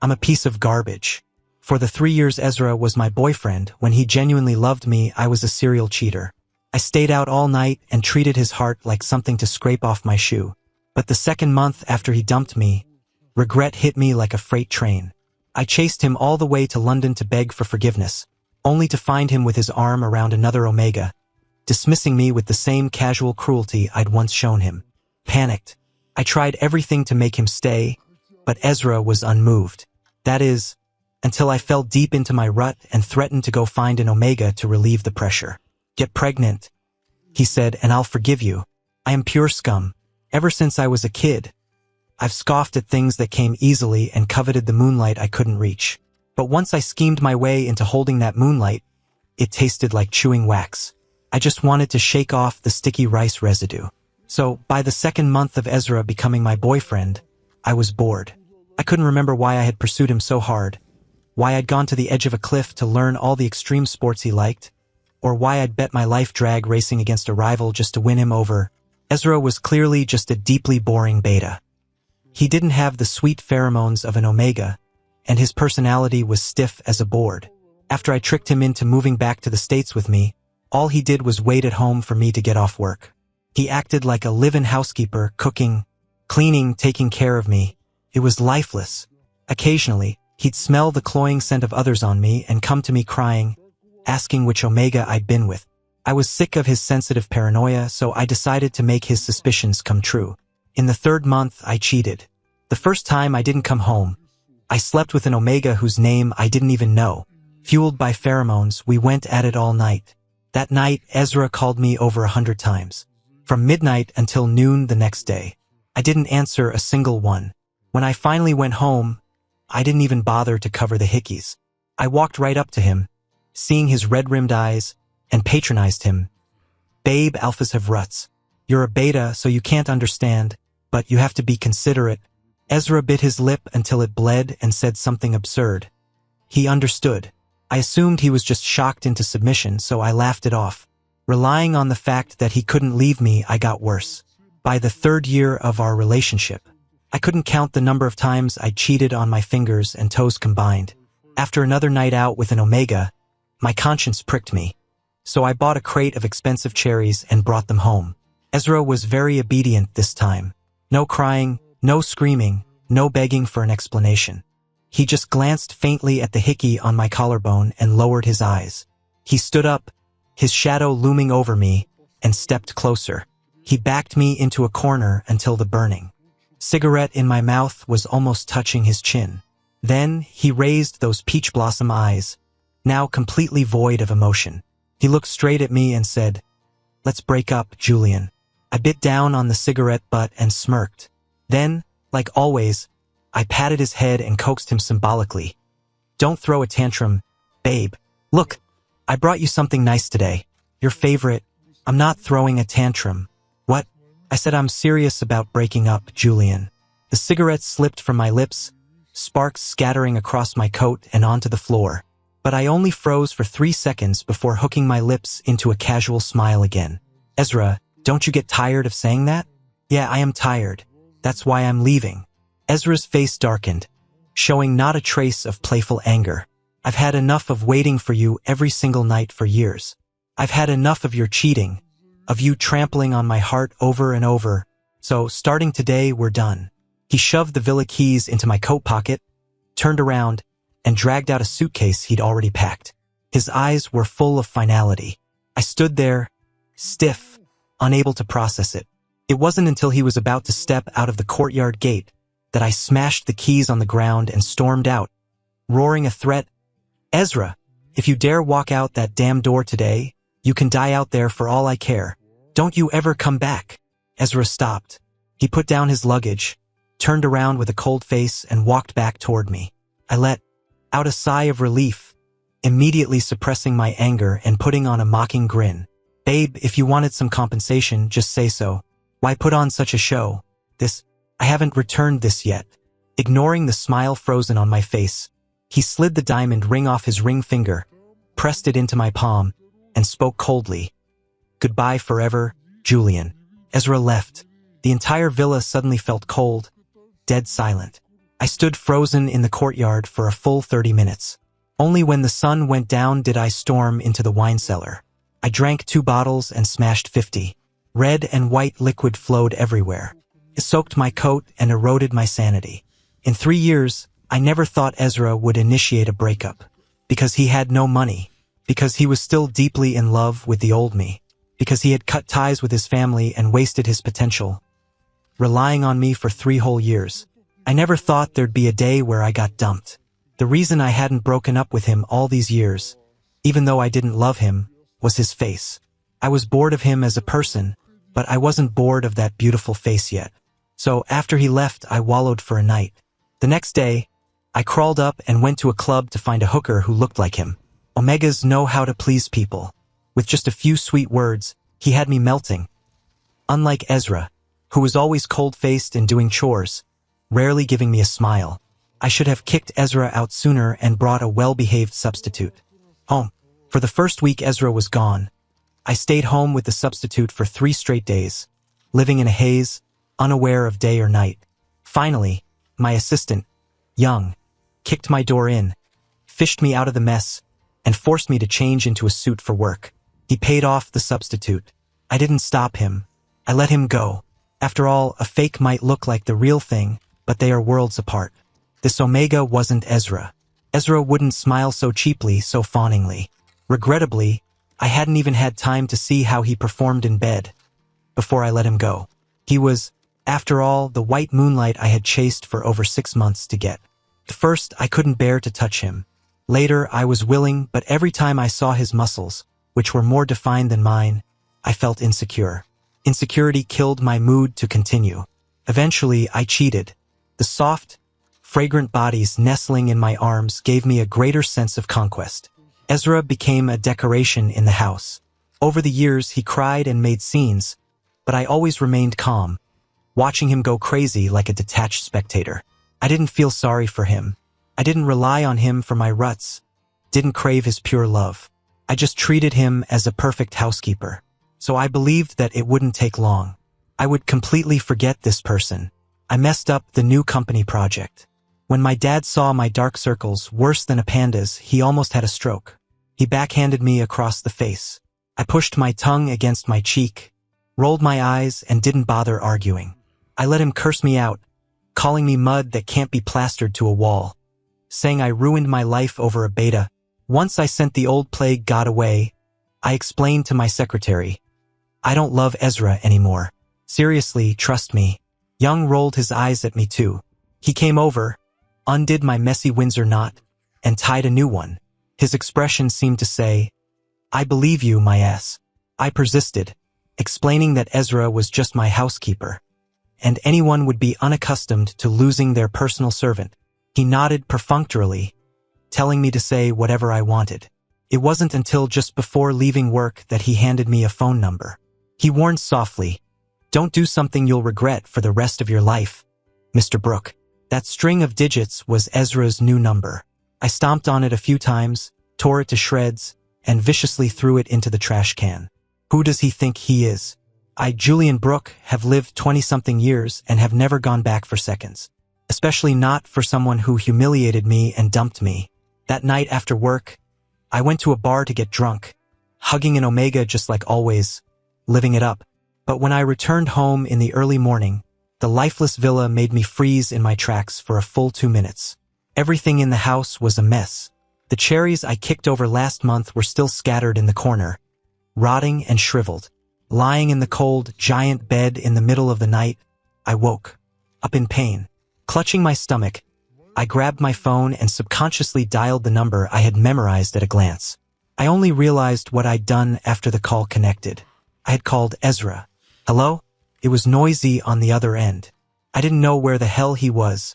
I'm a piece of garbage. For the 3 years Ezra was my boyfriend, when he genuinely loved me, I was a serial cheater. I stayed out all night and treated his heart like something to scrape off my shoe. But the second month after he dumped me, regret hit me like a freight train. I chased him all the way to London to beg for forgiveness, only to find him with his arm around another Omega, dismissing me with the same casual cruelty I'd once shown him. Panicked, I tried everything to make him stay, but Ezra was unmoved. That is, until I fell deep into my rut and threatened to go find an Omega to relieve the pressure. Get pregnant, he said, and I'll forgive you. I am pure scum. Ever since I was a kid, I've scoffed at things that came easily and coveted the moonlight I couldn't reach. But once I schemed my way into holding that moonlight, it tasted like chewing wax. I just wanted to shake off the sticky rice residue. So, by the second month of Ezra becoming my boyfriend, I was bored. I couldn't remember why I had pursued him so hard, why I'd gone to the edge of a cliff to learn all the extreme sports he liked, or why I'd bet my life drag racing against a rival just to win him over. Ezra was clearly just a deeply boring beta. He didn't have the sweet pheromones of an Omega, and his personality was stiff as a board. After I tricked him into moving back to the States with me, all he did was wait at home for me to get off work. He acted like a live-in housekeeper, cooking, cleaning, taking care of me. It was lifeless. Occasionally, he'd smell the cloying scent of others on me and come to me crying, asking which Omega I'd been with. I was sick of his sensitive paranoia, so I decided to make his suspicions come true. In the third month, I cheated. The first time I didn't come home. I slept with an Omega whose name I didn't even know. Fueled by pheromones, we went at it all night. That night, Ezra called me over 100 times. From midnight until noon the next day. I didn't answer a single one. When I finally went home, I didn't even bother to cover the hickeys. I walked right up to him, seeing his red-rimmed eyes, and patronized him. Babe, alphas have ruts. You're a beta, so you can't understand, but you have to be considerate. Ezra bit his lip until it bled and said something absurd. He understood. I assumed he was just shocked into submission, so I laughed it off. Relying on the fact that he couldn't leave me, I got worse. By the third year of our relationship, I couldn't count the number of times I cheated on my fingers and toes combined. After another night out with an Omega, my conscience pricked me. So I bought a crate of expensive cherries and brought them home. Ezra was very obedient this time. No crying, no screaming, no begging for an explanation. He just glanced faintly at the hickey on my collarbone and lowered his eyes. He stood up, his shadow looming over me, and stepped closer. He backed me into a corner until the burning cigarette in my mouth was almost touching his chin. Then he raised those peach blossom eyes, now completely void of emotion. He looked straight at me and said, "Let's break up, Julian." I bit down on the cigarette butt and smirked. Then, like always, I patted his head and coaxed him symbolically. "Don't throw a tantrum, babe. Look, I brought you something nice today. Your favorite." "I'm not throwing a tantrum." "What?" I said, "I'm serious about breaking up, Julian." The cigarette slipped from my lips, sparks scattering across my coat and onto the floor. But I only froze for 3 seconds before hooking my lips into a casual smile again. "Ezra, don't you get tired of saying that?" "Yeah, I am tired. That's why I'm leaving." Ezra's face darkened, showing not a trace of playful anger. "I've had enough of waiting for you every single night for years. I've had enough of your cheating, of you trampling on my heart over and over. So, starting today, we're done." He shoved the villa keys into my coat pocket, turned around, and dragged out a suitcase he'd already packed. His eyes were full of finality. I stood there, stiff, unable to process it. It wasn't until he was about to step out of the courtyard gate that I smashed the keys on the ground and stormed out, roaring a threat. "Ezra, if you dare walk out that damn door today, you can die out there for all I care. Don't you ever come back." Ezra stopped. He put down his luggage, turned around with a cold face, and walked back toward me. I let out a sigh of relief, immediately suppressing my anger and putting on a mocking grin. "Babe, if you wanted some compensation, just say so. Why put on such a show? I haven't returned this yet." Ignoring the smile frozen on my face, he slid the diamond ring off his ring finger, pressed it into my palm, and spoke coldly. "Goodbye forever, Julian." Ezra left. The entire villa suddenly felt cold, dead silent. I stood frozen in the courtyard for a full 30 minutes. Only when the sun went down did I storm into the wine cellar. I drank 2 bottles and smashed 50. Red and white liquid flowed everywhere. It soaked my coat and eroded my sanity. In 3 years, I never thought Ezra would initiate a breakup. Because he had no money. Because he was still deeply in love with the old me. Because he had cut ties with his family and wasted his potential. Relying on me for 3 whole years. I never thought there'd be a day where I got dumped. The reason I hadn't broken up with him all these years, even though I didn't love him, was his face. I was bored of him as a person, but I wasn't bored of that beautiful face yet. So after he left, I wallowed for a night. The next day, I crawled up and went to a club to find a hooker who looked like him. Omegas know how to please people. With just a few sweet words, he had me melting. Unlike Ezra, who was always cold-faced and doing chores, rarely giving me a smile, I should have kicked Ezra out sooner and brought a well-behaved substitute. Home. For the first week Ezra was gone, I stayed home with the substitute for 3 straight days, living in a haze, unaware of day or night. Finally, my assistant, Young, kicked my door in, fished me out of the mess, and forced me to change into a suit for work. He paid off the substitute. I didn't stop him. I let him go. After all, a fake might look like the real thing, but they are worlds apart. This Omega wasn't Ezra. Ezra wouldn't smile so cheaply, so fawningly. Regrettably, I hadn't even had time to see how he performed in bed before I let him go. He was, after all, the white moonlight I had chased for over 6 months to get. At first, I couldn't bear to touch him. Later, I was willing, but every time I saw his muscles, which were more defined than mine, I felt insecure. Insecurity killed my mood to continue. Eventually, I cheated. The soft, fragrant bodies nestling in my arms gave me a greater sense of conquest. Ezra became a decoration in the house. Over the years, he cried and made scenes, but I always remained calm, watching him go crazy like a detached spectator. I didn't feel sorry for him. I didn't rely on him for my ruts, didn't crave his pure love. I just treated him as a perfect housekeeper. So I believed that it wouldn't take long. I would completely forget this person. I messed up the new company project. When my dad saw my dark circles worse than a panda's, he almost had a stroke. He backhanded me across the face. I pushed my tongue against my cheek, rolled my eyes, and didn't bother arguing. I let him curse me out, calling me mud that can't be plastered to a wall, saying I ruined my life over a beta. Once I sent the old plague god away, I explained to my secretary, I don't love Ezra anymore. Seriously, trust me. Young rolled his eyes at me too. He came over, undid my messy Windsor knot, and tied a new one. His expression seemed to say, I believe you, my ass. I persisted, explaining that Ezra was just my housekeeper, and anyone would be unaccustomed to losing their personal servant. He nodded perfunctorily, telling me to say whatever I wanted. It wasn't until just before leaving work that he handed me a phone number. He warned softly, don't do something you'll regret for the rest of your life, Mr. Brooke. That string of digits was Ezra's new number. I stomped on it a few times, tore it to shreds, and viciously threw it into the trash can. Who does he think he is? I, Julian Brooke, have lived 20-something years and have never gone back for seconds. Especially not for someone who humiliated me and dumped me. That night after work, I went to a bar to get drunk, hugging an Omega just like always, living it up. But when I returned home in the early morning, the lifeless villa made me freeze in my tracks for a full 2 minutes. Everything in the house was a mess. The cherries I kicked over last month were still scattered in the corner, rotting and shriveled. Lying in the cold, giant bed in the middle of the night, I woke up in pain. Clutching my stomach, I grabbed my phone and subconsciously dialed the number I had memorized at a glance. I only realized what I'd done after the call connected. I had called Ezra. Hello? It was noisy on the other end. I didn't know where the hell he was,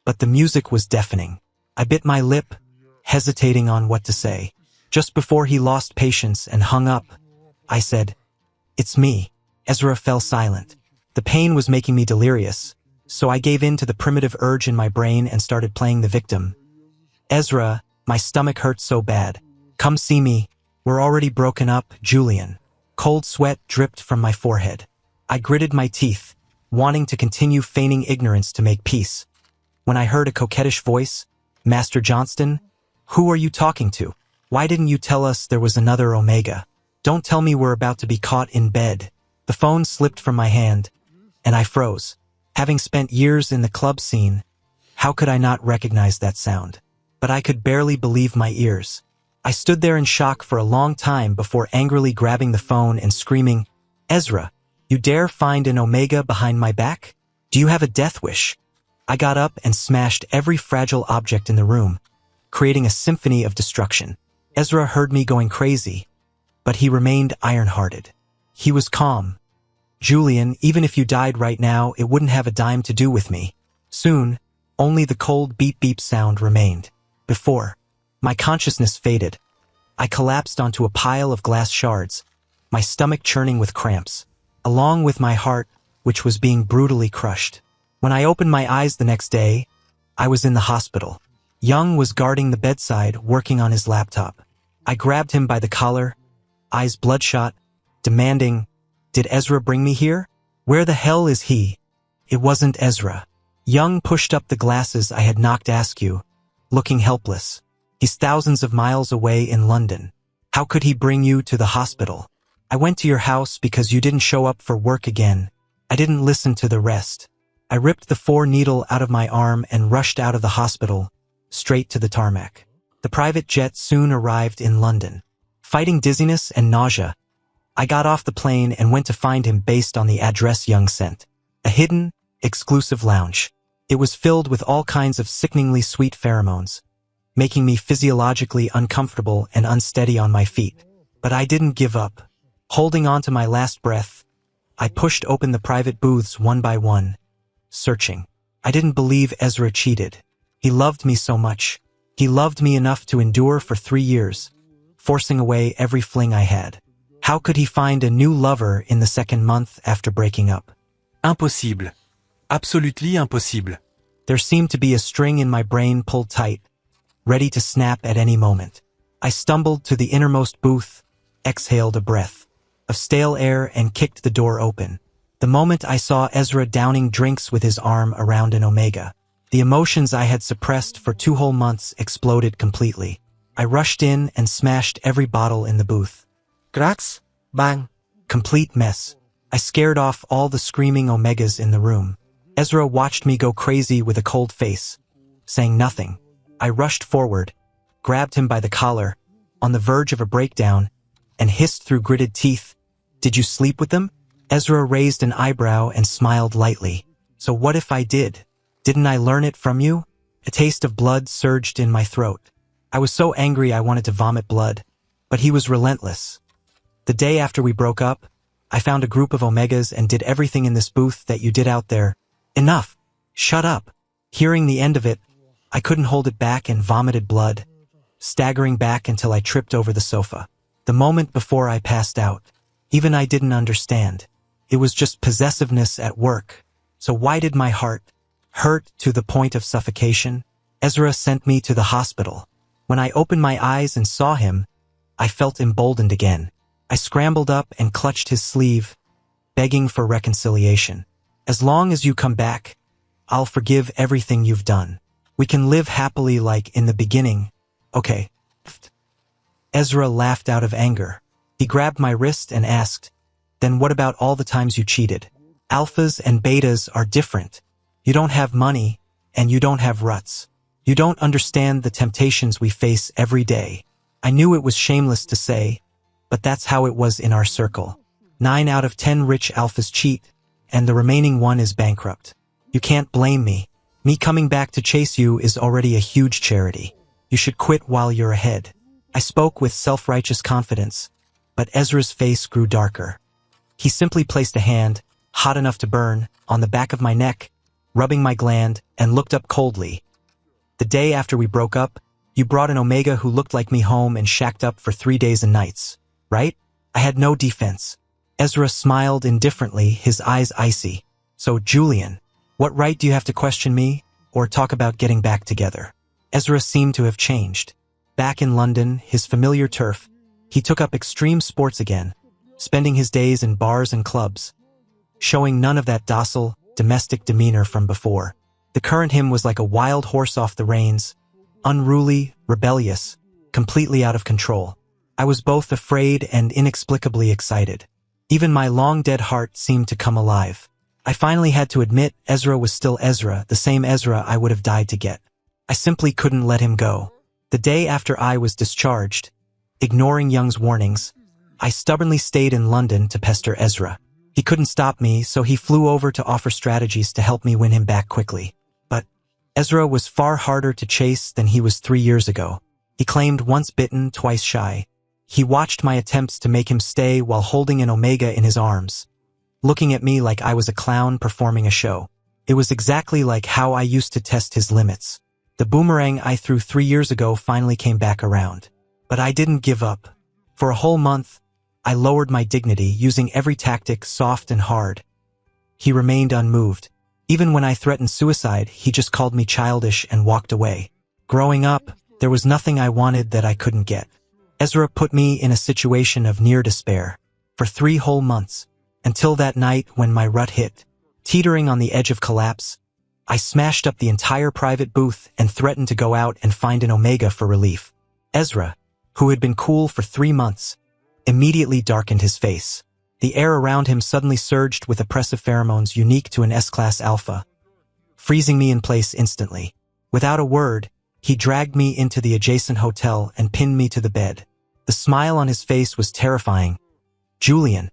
but the music was deafening. I bit my lip, hesitating on what to say. Just before he lost patience and hung up, I said, It's me. Ezra fell silent. The pain was making me delirious, so I gave in to the primitive urge in my brain and started playing the victim. Ezra, my stomach hurt so bad. Come see me. We're already broken up, Julian. Cold sweat dripped from my forehead. I gritted my teeth, wanting to continue feigning ignorance to make peace. when I heard a coquettish voice, "Master Johnston? Who are you talking to? Why didn't you tell us there was another Omega? Don't tell me we're about to be caught in bed." The phone slipped from my hand, and I froze. Having spent years in the club scene, how could I not recognize that sound? But I could barely believe my ears. I stood there in shock for a long time before angrily grabbing the phone and screaming, "Ezra, you dare find an Omega behind my back? Do you have a death wish?" I got up and smashed every fragile object in the room, creating a symphony of destruction. Ezra heard me going crazy, but he remained iron-hearted. He was calm. "Julian, even if you died right now, it wouldn't have a dime to do with me." Soon, only the cold beep-beep sound remained. Before my consciousness faded, I collapsed onto a pile of glass shards, my stomach churning with cramps, along with my heart, which was being brutally crushed. When I opened my eyes the next day, I was in the hospital. Young was guarding the bedside, working on his laptop. I grabbed him by the collar, eyes bloodshot, demanding, "Did Ezra bring me here? Where the hell is he?" It wasn't Ezra. Young pushed up the glasses I had knocked askew, looking helpless. "He's thousands of miles away in London. How could he bring you to the hospital? I went to your house because you didn't show up for work again. I didn't listen to the rest." I ripped the 4-needle out of my arm and rushed out of the hospital, straight to the tarmac. The private jet soon arrived in London. Fighting dizziness and nausea, I got off the plane and went to find him based on the address Young sent. A hidden, exclusive lounge. It was filled with all kinds of sickeningly sweet pheromones, making me physiologically uncomfortable and unsteady on my feet. But I didn't give up. Holding on to my last breath, I pushed open the private booths one by one, searching. I didn't believe Ezra cheated. He loved me so much. He loved me enough to endure for 3 years, forcing away every fling I had. How could he find a new lover in the second month after breaking up? Impossible. Absolutely impossible. There seemed to be a string in my brain pulled tight, ready to snap at any moment. I stumbled to the innermost booth, exhaled a breath of stale air and kicked the door open. The moment I saw Ezra downing drinks with his arm around an Omega, the emotions I had suppressed for 2 whole months exploded completely. I rushed in and smashed every bottle in the booth. Cracks, bang, complete mess. I scared off all the screaming Omegas in the room. Ezra watched me go crazy with a cold face, saying nothing. I rushed forward, grabbed him by the collar, on the verge of a breakdown, and hissed through gritted teeth, "Did you sleep with them?" Ezra raised an eyebrow and smiled lightly. "So what if I did? Didn't I learn it from you?" A taste of blood surged in my throat. I was so angry I wanted to vomit blood, but he was relentless. The day after we broke up, I found a group of Omegas and did everything in this booth that you did out there. "Enough! Shut up!" Hearing the end of it, I couldn't hold it back and vomited blood, staggering back until I tripped over the sofa. The moment before I passed out, even I didn't understand. It was just possessiveness at work. So why did my heart hurt to the point of suffocation? Ezra sent me to the hospital. When I opened my eyes and saw him, I felt emboldened again. I scrambled up and clutched his sleeve, begging for reconciliation. "As long as you come back, I'll forgive everything you've done. We can live happily like in the beginning, okay?" Ezra laughed out of anger. He grabbed my wrist and asked, "Then what about all the times you cheated? Alphas and betas are different. You don't have money, and you don't have ruts. You don't understand the temptations we face every day." I knew it was shameless to say, but that's how it was in our circle. 9 out of 10 rich alphas cheat, and the remaining 1 is bankrupt. You can't blame me. Me coming back to chase you is already a huge charity. You should quit while you're ahead. I spoke with self-righteous confidence, but Ezra's face grew darker. He simply placed a hand, hot enough to burn, on the back of my neck, rubbing my gland, and looked up coldly. "The day after we broke up, you brought an Omega who looked like me home and shacked up for 3 days and nights, right?" I had no defense. Ezra smiled indifferently, his eyes icy. "So, Julian, what right do you have to question me, or talk about getting back together?" Ezra seemed to have changed. Back in London, his familiar turf, he took up extreme sports again, spending his days in bars and clubs, showing none of that docile, domestic demeanor from before. The current him was like a wild horse off the reins, unruly, rebellious, completely out of control. I was both afraid and inexplicably excited. Even my long-dead heart seemed to come alive. I finally had to admit Ezra was still Ezra, the same Ezra I would have died to get. I simply couldn't let him go. The day after I was discharged, ignoring Young's warnings, I stubbornly stayed in London to pester Ezra. He couldn't stop me, so he flew over to offer strategies to help me win him back quickly. But Ezra was far harder to chase than he was 3 years ago. He claimed once bitten, twice shy. He watched my attempts to make him stay while holding an Omega in his arms, looking at me like I was a clown performing a show. It was exactly like how I used to test his limits. The boomerang I threw 3 years ago finally came back around. But I didn't give up. For a whole month, I lowered my dignity, using every tactic, soft and hard. He remained unmoved. Even when I threatened suicide, he just called me childish and walked away. Growing up, there was nothing I wanted that I couldn't get. Ezra put me in a situation of near despair for 3 whole months, until that night when my rut hit. Teetering on the edge of collapse, I smashed up the entire private booth and threatened to go out and find an Omega for relief. Ezra, who had been cool for 3 months, immediately darkened his face. The air around him suddenly surged with oppressive pheromones unique to an S-class alpha, freezing me in place instantly. Without a word, he dragged me into the adjacent hotel and pinned me to the bed. The smile on his face was terrifying. "Julian,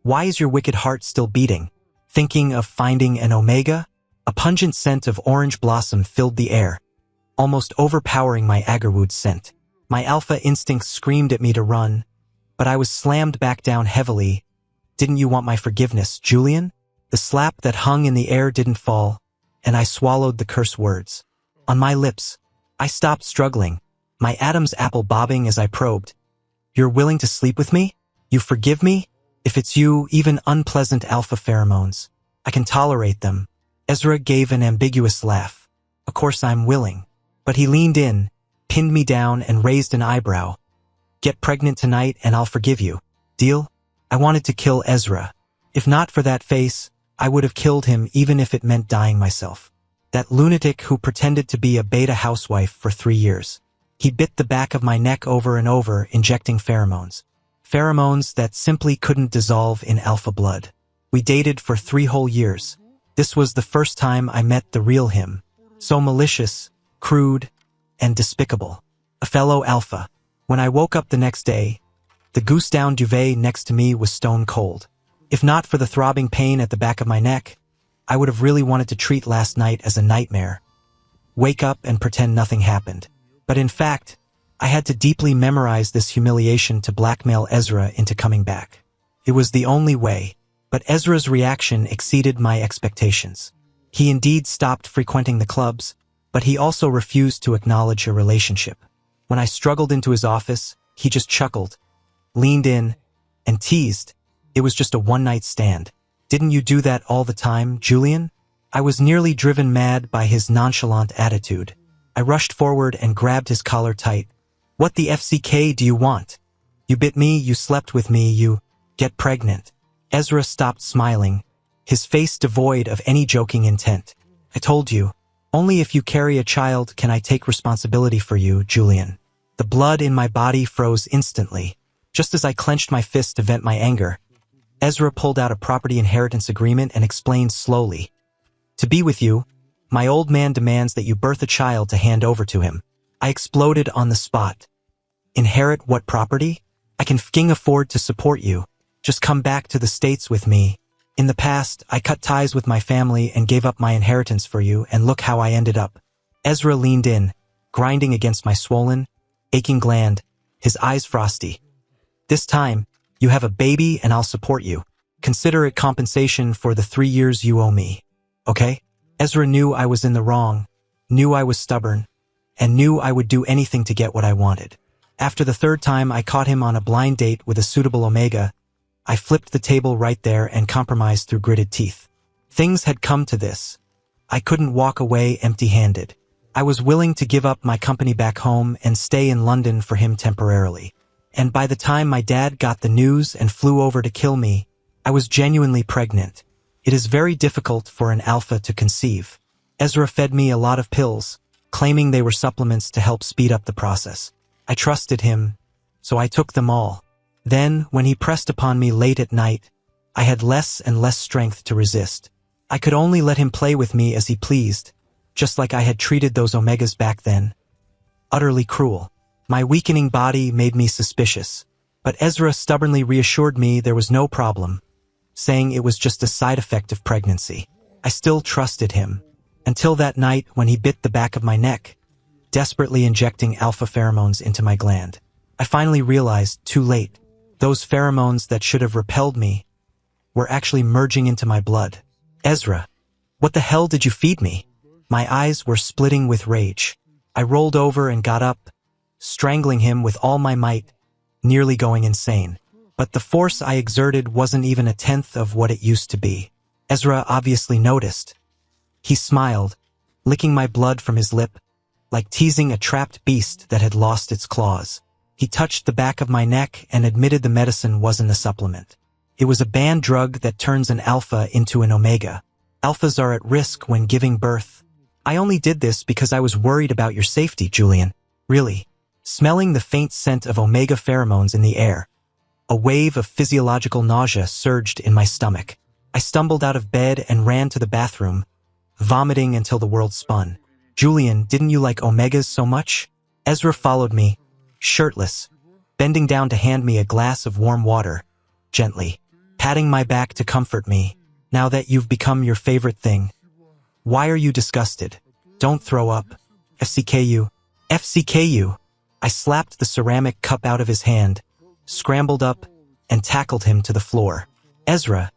why is your wicked heart still beating? Thinking of finding an Omega?" A pungent scent of orange blossom filled the air, almost overpowering my agarwood scent. My alpha instincts screamed at me to run, but I was slammed back down heavily. "Didn't you want my forgiveness, Julian?" The slap that hung in the air didn't fall, and I swallowed the curse words. On my lips, I stopped struggling, my Adam's apple bobbing as I probed. "You're willing to sleep with me? You forgive me? If it's you, even unpleasant alpha pheromones, I can tolerate them." Ezra gave an ambiguous laugh. "Of course I'm willing." But he leaned in, pinned me down, and raised an eyebrow. "Get pregnant tonight and I'll forgive you. Deal?" I wanted to kill Ezra. If not for that face, I would have killed him even if it meant dying myself. That lunatic who pretended to be a beta housewife for 3 years. He bit the back of my neck over and over, injecting pheromones. Pheromones that simply couldn't dissolve in alpha blood. We dated for 3 whole years. This was the first time I met the real him. So malicious, crude, and despicable. A fellow alpha. When I woke up the next day, the goose-down duvet next to me was stone cold. If not for the throbbing pain at the back of my neck, I would have really wanted to treat last night as a nightmare. Wake up and pretend nothing happened. But in fact, I had to deeply memorize this humiliation to blackmail Ezra into coming back. It was the only way, but Ezra's reaction exceeded my expectations. He indeed stopped frequenting the clubs, but he also refused to acknowledge a relationship. When I struggled into his office, he just chuckled, leaned in, and teased. It was just a one-night stand. "Didn't you do that all the time, Julian?" I was nearly driven mad by his nonchalant attitude. I rushed forward and grabbed his collar tight. "What the FCK do you want? You bit me, you slept with me, you get pregnant." Ezra stopped smiling, his face devoid of any joking intent. "I told you, only if you carry a child can I take responsibility for you, Julian." The blood in my body froze instantly. Just as I clenched my fist to vent my anger, Ezra pulled out a property inheritance agreement and explained slowly. "To be with you, my old man demands that you birth a child to hand over to him." I exploded on the spot. "Inherit what property? I can f***ing afford to support you. Just come back to the States with me. In the past, I cut ties with my family and gave up my inheritance for you, and look how I ended up." Ezra leaned in, grinding against my swollen, aching gland, his eyes frosty. "This time, you have a baby and I'll support you. Consider it compensation for the 3 years you owe me. Okay?" Ezra knew I was in the wrong, knew I was stubborn, and knew I would do anything to get what I wanted. After the 3rd time I caught him on a blind date with a suitable Omega, I flipped the table right there and compromised through gritted teeth. Things had come to this. I couldn't walk away empty-handed. I was willing to give up my company back home and stay in London for him temporarily. And by the time my dad got the news and flew over to kill me, I was genuinely pregnant. It is very difficult for an alpha to conceive. Ezra fed me a lot of pills, claiming they were supplements to help speed up the process. I trusted him, so I took them all. Then, when he pressed upon me late at night, I had less and less strength to resist. I could only let him play with me as he pleased, just like I had treated those omegas back then. Utterly cruel. My weakening body made me suspicious, but Ezra stubbornly reassured me there was no problem, saying it was just a side effect of pregnancy. I still trusted him, until that night when he bit the back of my neck, desperately injecting alpha pheromones into my gland. I finally realized, too late, those pheromones that should have repelled me were actually merging into my blood. Ezra, what the hell did you feed me? My eyes were splitting with rage. I rolled over and got up, strangling him with all my might, nearly going insane. But the force I exerted wasn't even a tenth of what it used to be. Ezra obviously noticed. He smiled, licking my blood from his lip, like teasing a trapped beast that had lost its claws. He touched the back of my neck and admitted the medicine wasn't a supplement. It was a banned drug that turns an alpha into an omega. Alphas are at risk when giving birth. I only did this because I was worried about your safety, Julian. Really. Smelling the faint scent of omega pheromones in the air, a wave of physiological nausea surged in my stomach. I stumbled out of bed and ran to the bathroom, vomiting until the world spun. Julian, didn't you like omegas so much? Ezra followed me, shirtless, bending down to hand me a glass of warm water, gently, patting my back to comfort me. Now that you've become your favorite thing, why are you disgusted? Don't throw up. FCKU. FCKU. I slapped the ceramic cup out of his hand, scrambled up, and tackled him to the floor. Ezra,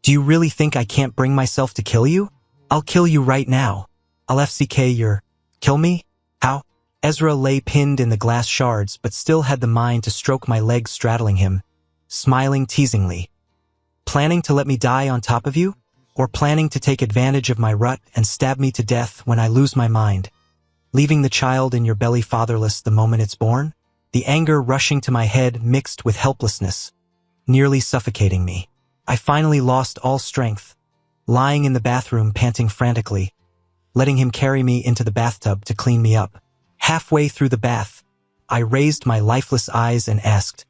do you really think I can't bring myself to kill you? I'll kill you right now. I'll FCK your... Kill me? How? Ezra lay pinned in the glass shards but still had the mind to stroke my legs straddling him, smiling teasingly. Planning to let me die on top of you? Or planning to take advantage of my rut and stab me to death when I lose my mind? Leaving the child in your belly fatherless the moment it's born? The anger rushing to my head mixed with helplessness, nearly suffocating me. I finally lost all strength, lying in the bathroom panting frantically, letting him carry me into the bathtub to clean me up. Halfway through the bath, I raised my lifeless eyes and asked,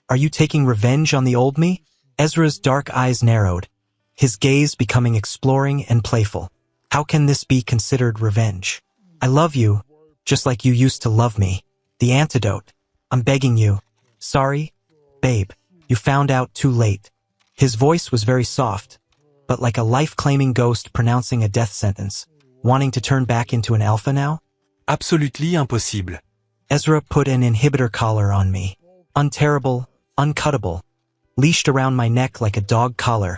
"Are you taking revenge on the old me?" Ezra's dark eyes narrowed, his gaze becoming exploring and playful. How can this be considered revenge? I love you, just like you used to love me. The antidote. I'm begging you. Sorry, babe, you found out too late. His voice was very soft, but like a life-claiming ghost pronouncing a death sentence. Wanting to turn back into an alpha now? Absolutely impossible. Ezra put an inhibitor collar on me. Unterrible, uncuttable, leashed around my neck like a dog collar,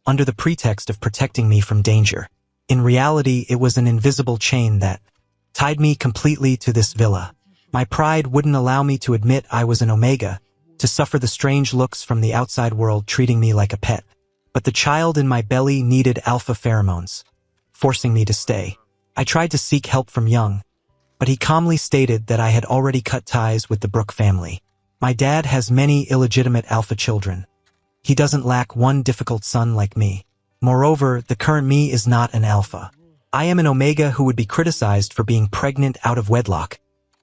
under the pretext of protecting me from danger. In reality, it was an invisible chain that tied me completely to this villa. My pride wouldn't allow me to admit I was an omega, to suffer the strange looks from the outside world treating me like a pet. But the child in my belly needed alpha pheromones, forcing me to stay. I tried to seek help from Young, but he calmly stated that I had already cut ties with the Brooke family. My dad has many illegitimate alpha children. He doesn't lack one difficult son like me. Moreover, the current me is not an alpha. I am an omega who would be criticized for being pregnant out of wedlock,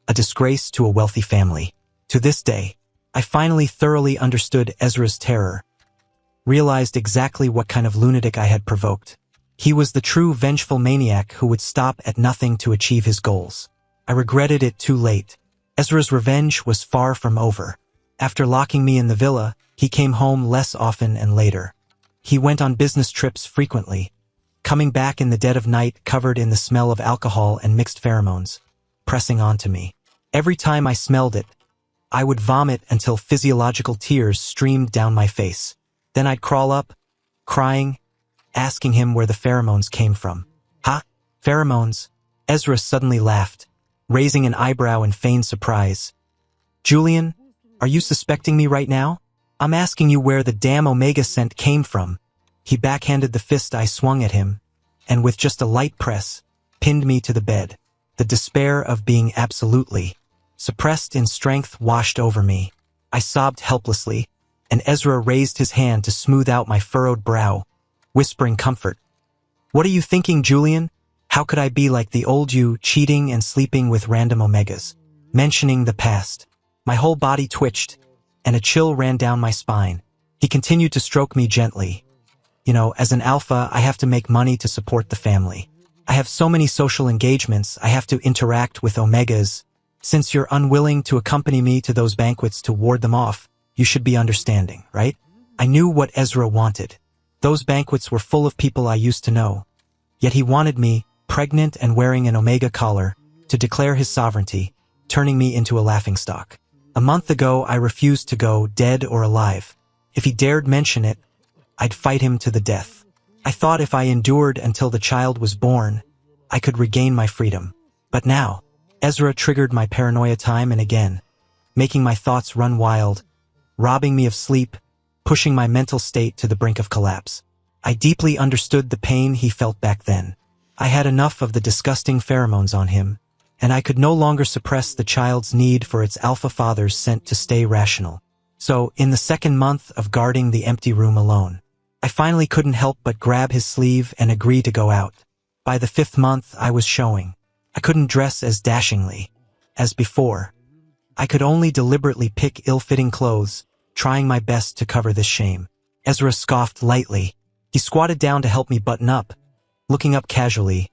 a disgrace to a wealthy family. To this day, I finally thoroughly understood Ezra's terror, realized exactly what kind of lunatic I had provoked. He was the true vengeful maniac who would stop at nothing to achieve his goals. I regretted it too late. Ezra's revenge was far from over. After locking me in the villa, he came home less often and later. He went on business trips frequently, coming back in the dead of night covered in the smell of alcohol and mixed pheromones, pressing onto me. Every time I smelled it, I would vomit until physiological tears streamed down my face. Then I'd crawl up, crying, asking him where the pheromones came from. Huh? Pheromones? Ezra suddenly laughed, raising an eyebrow in feigned surprise. Julian, are you suspecting me right now? I'm asking you where the damn omega scent came from. He backhanded the fist I swung at him, and with just a light press, pinned me to the bed. The despair of being absolutely suppressed in strength washed over me. I sobbed helplessly, and Ezra raised his hand to smooth out my furrowed brow, whispering comfort. What are you thinking, Julian? How could I be like the old you, cheating and sleeping with random omegas? Mentioning the past. My whole body twitched, and a chill ran down my spine. He continued to stroke me gently. You know, as an alpha, I have to make money to support the family. I have so many social engagements, I have to interact with omegas. Since you're unwilling to accompany me to those banquets to ward them off, you should be understanding, right? I knew what Ezra wanted. Those banquets were full of people I used to know. Yet he wanted me, pregnant and wearing an omega collar, to declare his sovereignty, turning me into a laughingstock. A month ago, I refused to go, dead or alive. If he dared mention it, I'd fight him to the death. I thought if I endured until the child was born, I could regain my freedom. But now, Ezra triggered my paranoia time and again, making my thoughts run wild, robbing me of sleep, pushing my mental state to the brink of collapse. I deeply understood the pain he felt back then. I had enough of the disgusting pheromones on him, and I could no longer suppress the child's need for its alpha father's scent to stay rational. So, in the second month of guarding the empty room alone, I finally couldn't help but grab his sleeve and agree to go out. By the 5th month, I was showing. I couldn't dress as dashingly as before. I could only deliberately pick ill-fitting clothes, trying my best to cover this shame. Ezra scoffed lightly. He squatted down to help me button up, looking up casually.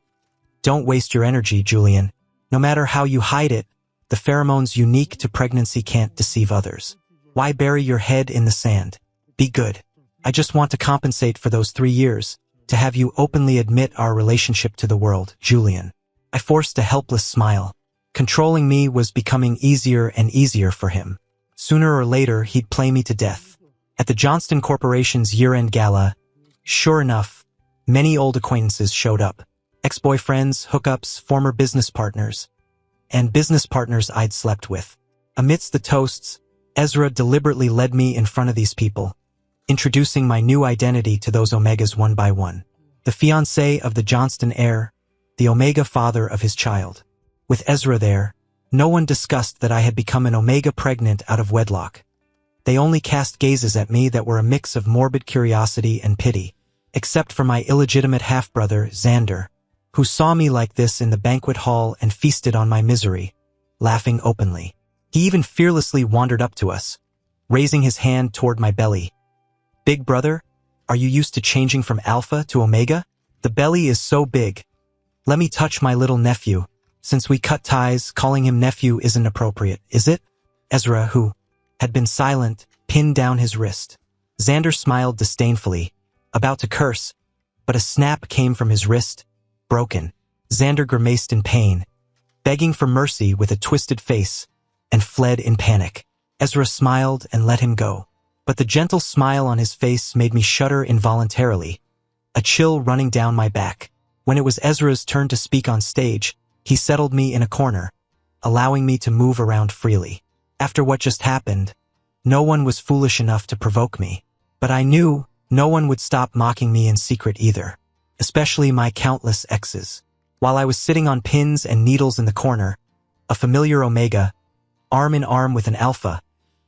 Don't waste your energy, Julian. No matter how you hide it, the pheromones unique to pregnancy can't deceive others. Why bury your head in the sand? Be good. I just want to compensate for those 3 years, to have you openly admit our relationship to the world, Julian. I forced a helpless smile. Controlling me was becoming easier and easier for him. Sooner or later, he'd play me to death. At the Johnston Corporation's year-end gala, sure enough, many old acquaintances showed up. Ex-boyfriends, hookups, former business partners, and business partners I'd slept with. Amidst the toasts, Ezra deliberately led me in front of these people, introducing my new identity to those omegas one by one. The fiancé of the Johnston heir, the omega father of his child. With Ezra there, no one discussed that I had become an omega pregnant out of wedlock. They only cast gazes at me that were a mix of morbid curiosity and pity, except for my illegitimate half-brother, Xander, who saw me like this in the banquet hall and feasted on my misery, laughing openly. He even fearlessly wandered up to us, raising his hand toward my belly. Big brother, are you used to changing from alpha to omega? The belly is so big. Let me touch my little nephew. Since we cut ties, calling him nephew isn't appropriate, is it? Ezra, who had been silent, pinned down his wrist. Xander smiled disdainfully, about to curse, but a snap came from his wrist. Broken. Xander grimaced in pain, begging for mercy with a twisted face, and fled in panic. Ezra smiled and let him go. But the gentle smile on his face made me shudder involuntarily, a chill running down my back. When it was Ezra's turn to speak on stage, he settled me in a corner, allowing me to move around freely. After what just happened, no one was foolish enough to provoke me. But I knew no one would stop mocking me in secret either, especially my countless exes. While I was sitting on pins and needles in the corner, a familiar omega, arm in arm with an alpha,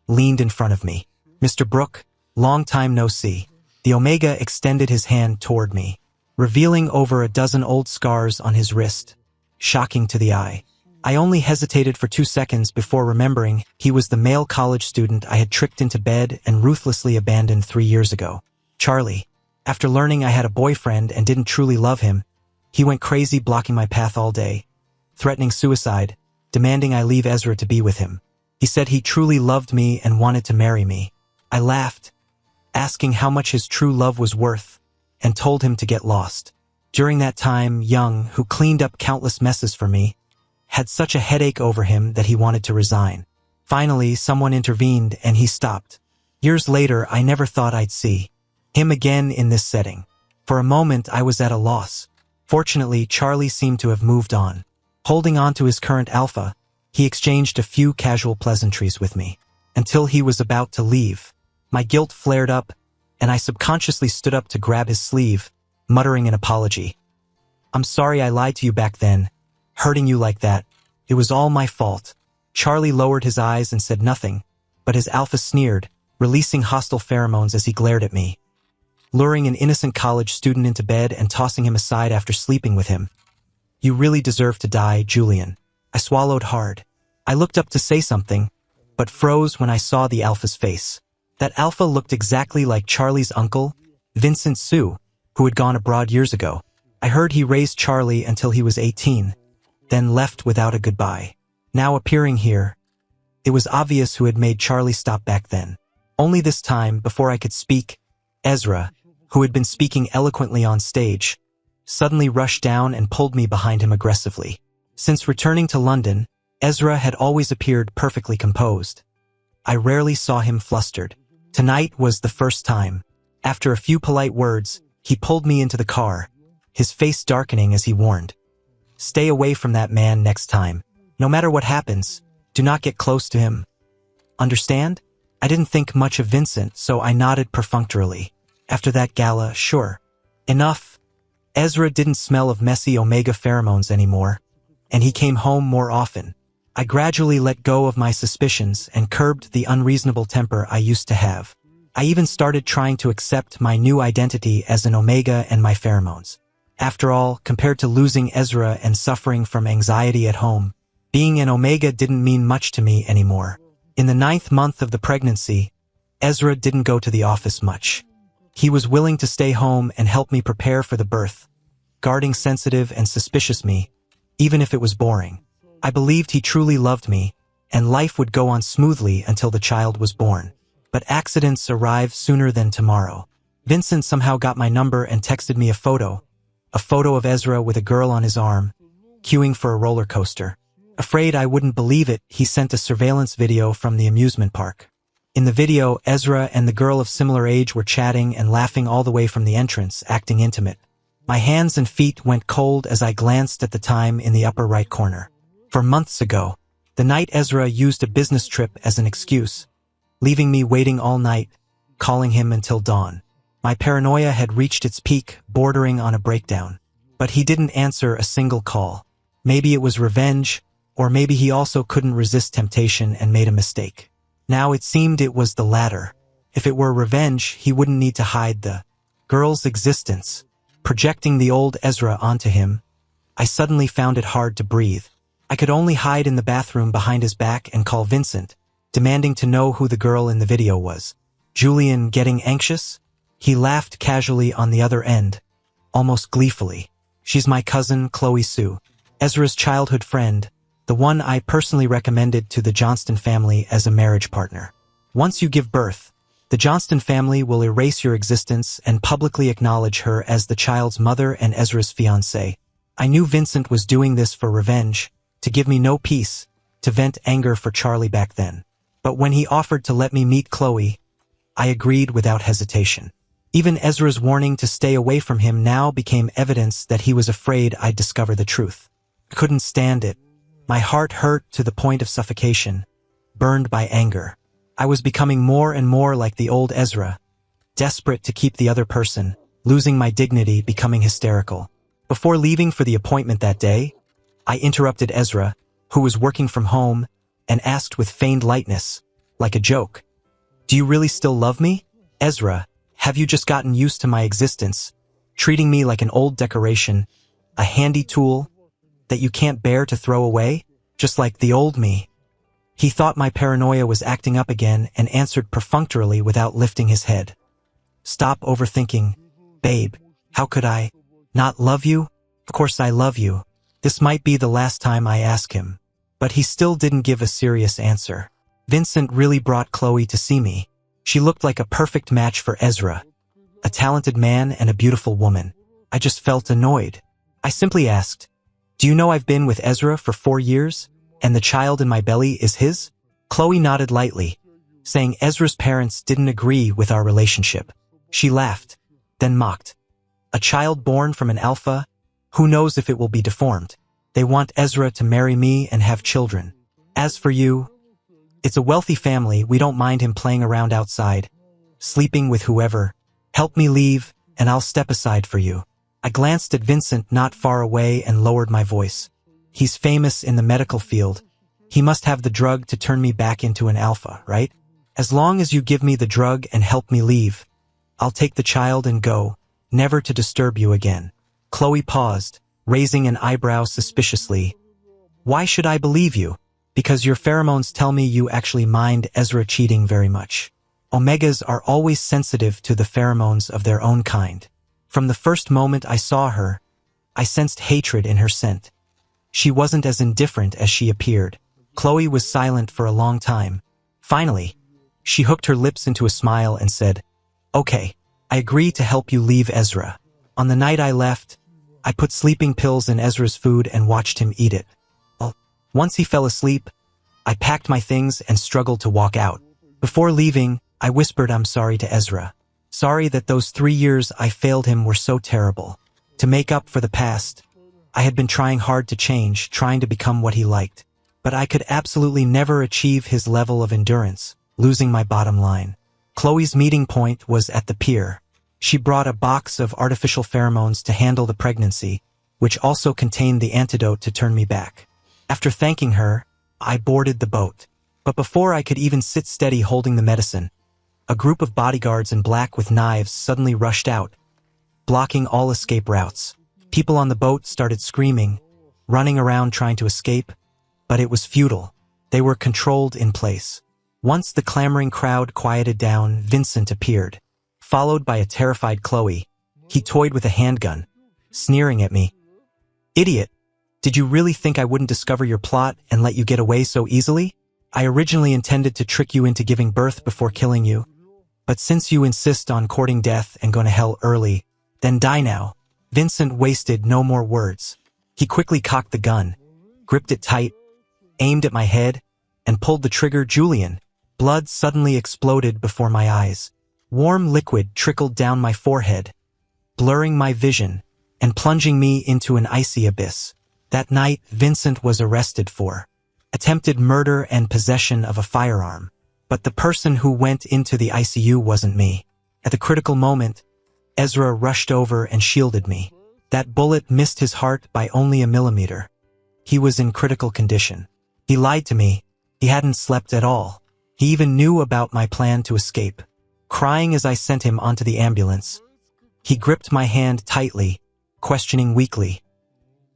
leaned in front of me. Mr. Brooke, long time no see. The omega extended his hand toward me, revealing over a dozen old scars on his wrist, shocking to the eye. I only hesitated for 2 seconds before remembering he was the male college student I had tricked into bed and ruthlessly abandoned 3 years ago. Charlie. After learning I had a boyfriend and didn't truly love him, he went crazy blocking my path all day, threatening suicide, demanding I leave Ezra to be with him. He said he truly loved me and wanted to marry me. I laughed, asking how much his true love was worth, and told him to get lost. During that time, Young, who cleaned up countless messes for me, had such a headache over him that he wanted to resign. Finally, someone intervened and he stopped. Years later, I never thought I'd see him again in this setting. For a moment, I was at a loss. Fortunately, Charlie seemed to have moved on. Holding on to his current alpha, he exchanged a few casual pleasantries with me, until he was about to leave. My guilt flared up, and I subconsciously stood up to grab his sleeve, muttering an apology. I'm sorry I lied to you back then, hurting you like that. It was all my fault. Charlie lowered his eyes and said nothing, but his alpha sneered, releasing hostile pheromones as he glared at me. Luring an innocent college student into bed and tossing him aside after sleeping with him. You really deserve to die, Julian. I swallowed hard. I looked up to say something, but froze when I saw the alpha's face. That alpha looked exactly like Charlie's uncle, Vincent Sue, who had gone abroad years ago. I heard he raised Charlie until he was 18, then left without a goodbye. Now appearing here, it was obvious who had made Charlie stop back then. Only this time, before I could speak, Ezra, who had been speaking eloquently on stage, suddenly rushed down and pulled me behind him aggressively. Since returning to London, Ezra had always appeared perfectly composed. I rarely saw him flustered. Tonight was the first time. After a few polite words, he pulled me into the car, his face darkening as he warned. Stay away from that man next time. No matter what happens, do not get close to him. Understand? I didn't think much of Vincent, so I nodded perfunctorily. After that gala, sure. Enough. Ezra didn't smell of messy omega pheromones anymore, and he came home more often. I gradually let go of my suspicions and curbed the unreasonable temper I used to have. I even started trying to accept my new identity as an omega and my pheromones. After all, compared to losing Ezra and suffering from anxiety at home, being an omega didn't mean much to me anymore. In the 9th month of the pregnancy, Ezra didn't go to the office much. He was willing to stay home and help me prepare for the birth, guarding sensitive and suspicious me, even if it was boring. I believed he truly loved me, and life would go on smoothly until the child was born. But accidents arrive sooner than tomorrow. Vincent somehow got my number and texted me a photo of Ezra with a girl on his arm, queuing for a roller coaster. Afraid I wouldn't believe it, he sent a surveillance video from the amusement park. In the video, Ezra and the girl of similar age were chatting and laughing all the way from the entrance, acting intimate. My hands and feet went cold as I glanced at the time in the upper right corner. For months ago, the night Ezra used a business trip as an excuse, leaving me waiting all night, calling him until dawn. My paranoia had reached its peak, bordering on a breakdown. But he didn't answer a single call. Maybe it was revenge, or maybe he also couldn't resist temptation and made a mistake. Now it seemed it was the latter. If it were revenge, he wouldn't need to hide the girl's existence. Projecting the old Ezra onto him, I suddenly found it hard to breathe. I could only hide in the bathroom behind his back and call Vincent, demanding to know who the girl in the video was. Julian getting anxious? He laughed casually on the other end, almost gleefully. She's my cousin, Chloe Sue, Ezra's childhood friend, the one I personally recommended to the Johnston family as a marriage partner. Once you give birth, the Johnston family will erase your existence and publicly acknowledge her as the child's mother and Ezra's fiancée. I knew Vincent was doing this for revenge, to give me no peace, to vent anger for Charlie back then. But when he offered to let me meet Chloe, I agreed without hesitation. Even Ezra's warning to stay away from him now became evidence that he was afraid I'd discover the truth. I couldn't stand it. My heart hurt to the point of suffocation, burned by anger. I was becoming more and more like the old Ezra, desperate to keep the other person, losing my dignity, becoming hysterical. Before leaving for the appointment that day, I interrupted Ezra, who was working from home, and asked with feigned lightness, like a joke, "Do you really still love me? Ezra, have you just gotten used to my existence, treating me like an old decoration, a handy tool that you can't bear to throw away, just like the old me?" He thought my paranoia was acting up again and answered perfunctorily without lifting his head. "Stop overthinking. Babe, how could I not love you? Of course I love you. This might be the last time I ask him." But he still didn't give a serious answer. Vincent really brought Chloe to see me. She looked like a perfect match for Ezra. A talented man and a beautiful woman. I just felt annoyed. I simply asked, "Do you know I've been with Ezra for 4 years, and the child in my belly is his?" Chloe nodded lightly, saying Ezra's parents didn't agree with our relationship. She laughed, then mocked. "A child born from an alpha? Who knows if it will be deformed? They want Ezra to marry me and have children. As for you, it's a wealthy family, we don't mind him playing around outside, sleeping with whoever. Help me leave, and I'll step aside for you." I glanced at Vincent not far away and lowered my voice. "He's famous in the medical field. He must have the drug to turn me back into an alpha, right? As long as you give me the drug and help me leave, I'll take the child and go, never to disturb you again." Chloe paused, raising an eyebrow suspiciously. Why should I believe you? Because your pheromones tell me you actually mind Ezra cheating very much. Omegas are always sensitive to the pheromones of their own kind. From the first moment I saw her, I sensed hatred in her scent. She wasn't as indifferent as she appeared. Chloe was silent for a long time. Finally, she hooked her lips into a smile and said, "Okay, I agree to help you leave Ezra. On the night I left, I put sleeping pills in Ezra's food and watched him eat it. Once he fell asleep, I packed my things and struggled to walk out. Before leaving, I whispered I'm sorry to Ezra. Sorry that those 3 years I failed him were so terrible. To make up for the past, I had been trying hard to change, trying to become what he liked. But I could absolutely never achieve his level of endurance, losing my bottom line." Chloe's meeting point was at the pier. She brought a box of artificial pheromones to handle the pregnancy, which also contained the antidote to turn me back. After thanking her, I boarded the boat. But before I could even sit steady holding the medicine, a group of bodyguards in black with knives suddenly rushed out, blocking all escape routes. People on the boat started screaming, running around trying to escape, but it was futile. They were controlled in place. Once the clamoring crowd quieted down, Vincent appeared, followed by a terrified Chloe. He toyed with a handgun, sneering at me. "Idiot! Did you really think I wouldn't discover your plot and let you get away so easily? I originally intended to trick you into giving birth before killing you. But since you insist on courting death and going to hell early, then die now." Vincent wasted no more words. He quickly cocked the gun, gripped it tight, aimed at my head, and pulled the trigger. Julian. Blood suddenly exploded before my eyes. Warm liquid trickled down my forehead, blurring my vision and plunging me into an icy abyss. That night, Vincent was arrested for attempted murder and possession of a firearm. But the person who went into the ICU wasn't me. At the critical moment, Ezra rushed over and shielded me. That bullet missed his heart by only a millimeter. He was in critical condition. He lied to me. He hadn't slept at all. He even knew about my plan to escape. Crying as I sent him onto the ambulance, he gripped my hand tightly, questioning weakly.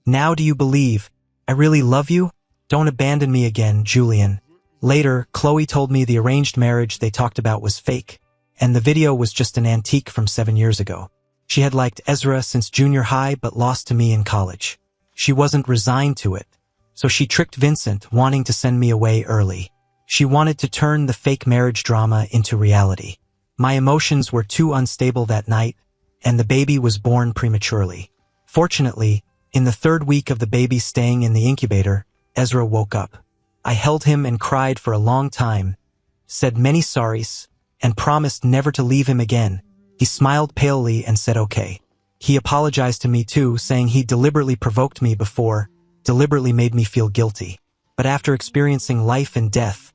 "Now do you believe I really love you? Don't abandon me again, Julian." Later, Chloe told me the arranged marriage they talked about was fake, and the video was just an antique from 7 years ago. She had liked Ezra since junior high but lost to me in college. She wasn't resigned to it, so she tricked Vincent, wanting to send me away early. She wanted to turn the fake marriage drama into reality. My emotions were too unstable that night, and the baby was born prematurely. Fortunately, in the 3rd week of the baby staying in the incubator, Ezra woke up. I held him and cried for a long time, said many sorries, and promised never to leave him again. He smiled palely and said okay. He apologized to me too, saying he deliberately provoked me before, deliberately made me feel guilty. But after experiencing life and death,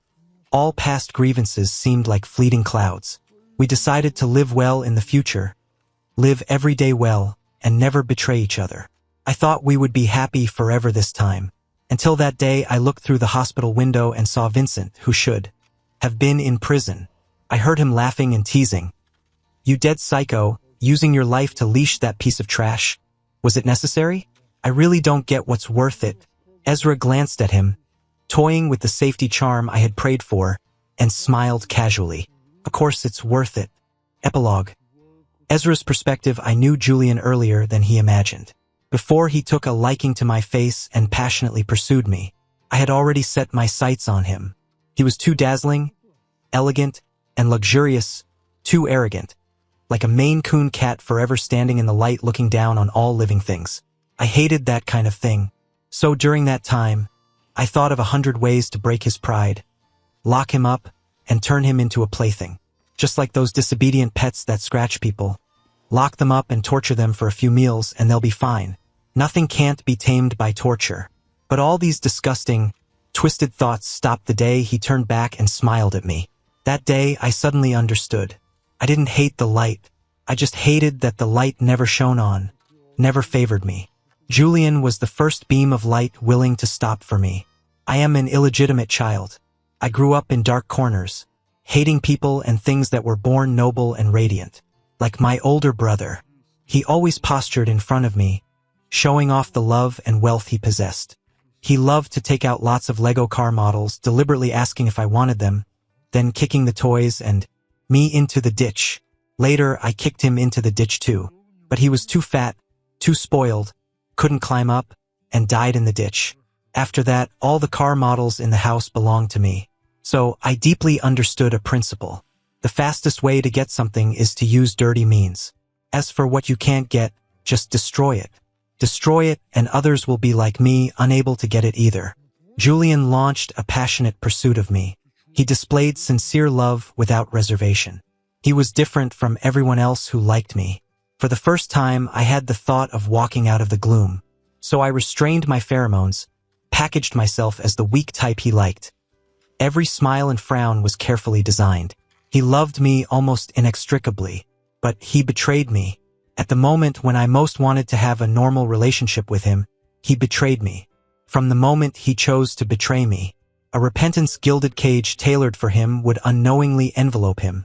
all past grievances seemed like fleeting clouds. We decided to live well in the future, live every day well, and never betray each other. I thought we would be happy forever this time. Until that day, I looked through the hospital window and saw Vincent, who should have been in prison. I heard him laughing and teasing. "You dead psycho, using your life to leash that piece of trash. Was it necessary? I really don't get what's worth it." Ezra glanced at him, toying with the safety charm I had prayed for, and smiled casually. "Of course it's worth it." Epilogue. Ezra's perspective. I knew Julian earlier than he imagined. Before he took a liking to my face and passionately pursued me, I had already set my sights on him. He was too dazzling, elegant, and luxurious, too arrogant, like a Maine Coon cat forever standing in the light looking down on all living things. I hated that kind of thing. So during that time, I thought of 100 ways to break his pride, lock him up, and turn him into a plaything. Just like those disobedient pets that scratch people. Lock them up and torture them for a few meals and they'll be fine. Nothing can't be tamed by torture. But all these disgusting, twisted thoughts stopped the day he turned back and smiled at me. That day, I suddenly understood. I didn't hate the light. I just hated that the light never shone on, never favored me. Julian was the first beam of light willing to stop for me. I am an illegitimate child. I grew up in dark corners, hating people and things that were born noble and radiant. Like my older brother, he always postured in front of me, showing off the love and wealth he possessed. He loved to take out lots of Lego car models, deliberately asking if I wanted them, then kicking the toys and me into the ditch. Later, I kicked him into the ditch too. But he was too fat, too spoiled, couldn't climb up, and died in the ditch. After that, all the car models in the house belonged to me. So, I deeply understood a principle. The fastest way to get something is to use dirty means. As for what you can't get, just destroy it. Destroy it, and others will be like me, unable to get it either. Julian launched a passionate pursuit of me. He displayed sincere love without reservation. He was different from everyone else who liked me. For the first time, I had the thought of walking out of the gloom. So I restrained my pheromones, packaged myself as the weak type he liked. Every smile and frown was carefully designed. He loved me almost inextricably, but he betrayed me. At the moment when I most wanted to have a normal relationship with him, he betrayed me. From the moment he chose to betray me, a repentance-gilded cage tailored for him would unknowingly envelope him,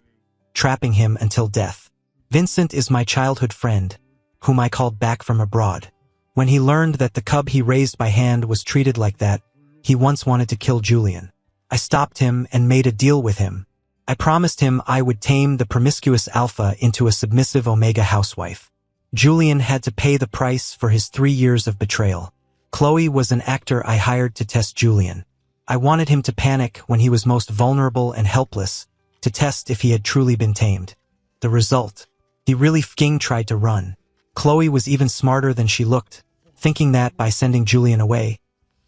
trapping him until death. Vincent is my childhood friend, whom I called back from abroad. When he learned that the cub he raised by hand was treated like that, he once wanted to kill Julian. I stopped him and made a deal with him. I promised him I would tame the promiscuous alpha into a submissive omega housewife. Julian had to pay the price for his 3 years of betrayal. Chloe was an actor I hired to test Julian. I wanted him to panic when he was most vulnerable and helpless, to test if he had truly been tamed. The result? He really f***ing tried to run. Chloe was even smarter than she looked, thinking that by sending Julian away,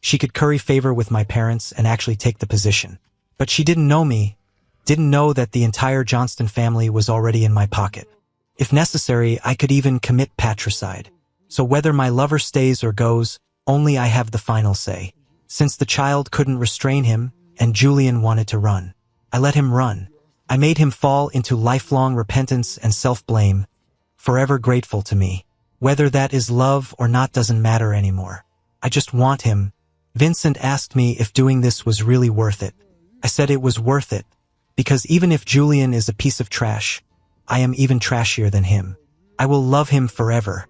she could curry favor with my parents and actually take the position. But she didn't know me, didn't know that the entire Johnston family was already in my pocket. If necessary, I could even commit patricide. So whether my lover stays or goes, only I have the final say. Since the child couldn't restrain him, and Julian wanted to run, I let him run. I made him fall into lifelong repentance and self-blame, forever grateful to me. Whether that is love or not doesn't matter anymore. I just want him. Vincent asked me if doing this was really worth it. I said it was worth it, because even if Julian is a piece of trash, I am even trashier than him. I will love him forever.